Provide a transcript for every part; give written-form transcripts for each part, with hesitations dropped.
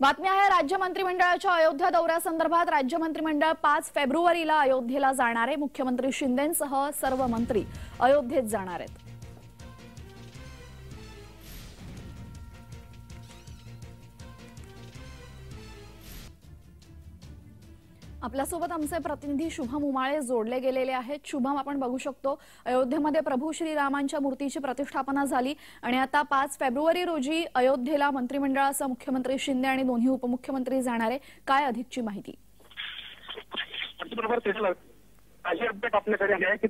बातमी आहे राज्य मंत्रिमंडळाच्या अयोध्या दौऱ्यासंदर्भात। राज्य मंत्रिमंडळ 5 फेब्रुवारीला अयोध्येला जाणार आहे। मुख्यमंत्री शिंदेंसह सर्व मंत्री अयोध्येत जाणार आहेत। आपल्यासोबत आमचे प्रतिनिधी शुभम उमाळे जोडले गेलेले आहेत। शुभम, आपण बघू शकतो अयोध्येमध्ये प्रभू श्रीरामांच्या मूर्तीची प्रतिष्ठापना झाली आणि आता 5 फेब्रुवारी रोजी अयोध्येला मंत्रिमंडळासह मुख्यमंत्री शिंदे आणि दोन्ही उपमुख्यमंत्री जाणार आहे। काय अधिकची माहिती? अशी अपडेट आपल्याकडे आहे की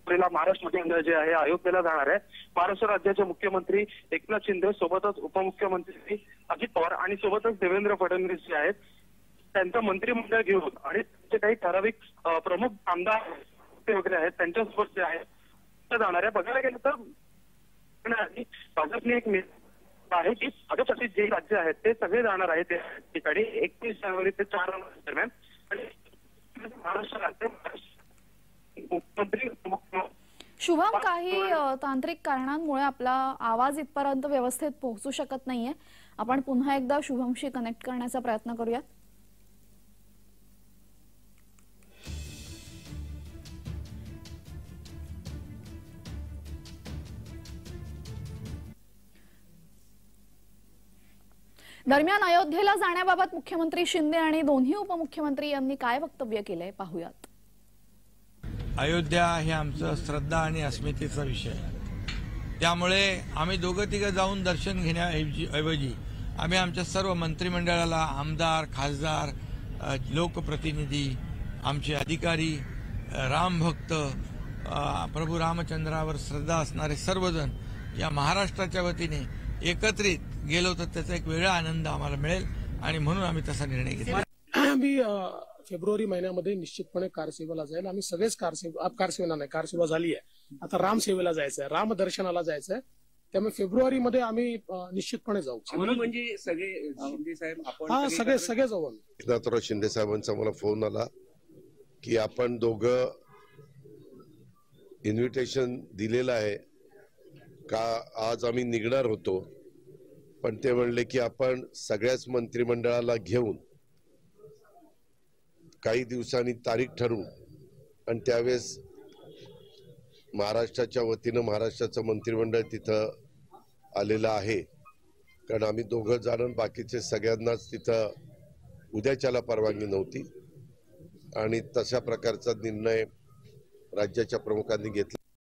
महाराष्ट्र मंत्रिमंडळ जे आहे अयोध्येला जाणार आहे। महाराष्ट्र राज्याचे मुख्यमंत्री एकनाथ शिंदे सोबतच उपमुख्यमंत्री अजित पवार आणि सोबतच देवेंद्र फडणवीस जे आहेत त्यांचं मंत्रिमंडळ घेऊन आणि त्यांचे काही ठराविक प्रमुख आमदार वगैरे आहेत त्यांच्यासोबत जे आहे ते जाणार आहे। बघायला गेलं तर भाजपने एक आहे की भाजपसाठी जे राज्य आहेत ते सगळे जाणार आहेत त्या ठिकाणी 31 जानेवारी ते 4 दरम्यान। महाराष्ट्र राज्य मुख्यमंत्री शुभम, काही तांत्रिक कारणांमुळे आपला आवाज इथपर्यंत व्यवस्थित पोहोचू शकत नाहीये। आपण पुन्हा एकदा शुभमशी कनेक्ट करण्याचा प्रयत्न करूया। दरम्यान अयोध्येला जाण्याबाबत मुख्यमंत्री शिंदे आणि दोन्ही उपमुख्यमंत्री यांनी काय वक्तव्य केलंय पाहूयात। अयोध्या हे आमचं श्रद्धा आणि अस्मितेचा विषय आहे। त्यामुळे आम्ही दोघं तिघं जाऊन दर्शन घेण्याऐवजी आम्ही आमच्या सर्व मंत्रिमंडळाला आमदार, खासदार, लोकप्रतिनिधी, आमचे अधिकारी, रामभक्त, प्रभू रामचंद्रावर श्रद्धा असणारे सर्वजण या महाराष्ट्राच्या वतीने एकत्रित गेलो तर त्याचा एक वेगळा आनंद आम्हाला मिळेल आणि म्हणून आम्ही तसा निर्णय घेतला। आम्ही फेब्रुवारी महिन्यामध्ये निश्चितपणे कारसेवेला जाईल। आम्ही सगळेच कारसेवा नाही, कारसेवा झाली आहे, आता रामसेवेला जायचं आहे, रामदर्शनाला जायचं आहे। त्यामुळे फेब्रुवारीमध्ये आम्ही निश्चितपणे जाऊ। म्हणजे सगळे शिंदे साहेब आपण सगळे जाऊ। एकनाथराव शिंदे साहेबांचा मला फोन आला की आपण दोघं इन्व्हिटेशन दिलेलं आहे का, आज आम्ही निघणार होतो पण ते म्हणले की आपण सगळ्याच मंत्रिमंडळाला घेऊन काही दिवसांनी तारीख ठरवू आणि त्यावेळेस महाराष्ट्राच्या वतीनं महाराष्ट्राचं मंत्रिमंडळ तिथं आलेलं आहे। कारण आम्ही दोघं जाणून बाकीचे सगळ्यांनाच तिथं उद्याच्याला परवानगी नव्हती आणि तशा प्रकारचा निर्णय राज्याच्या प्रमुखांनी घेतला।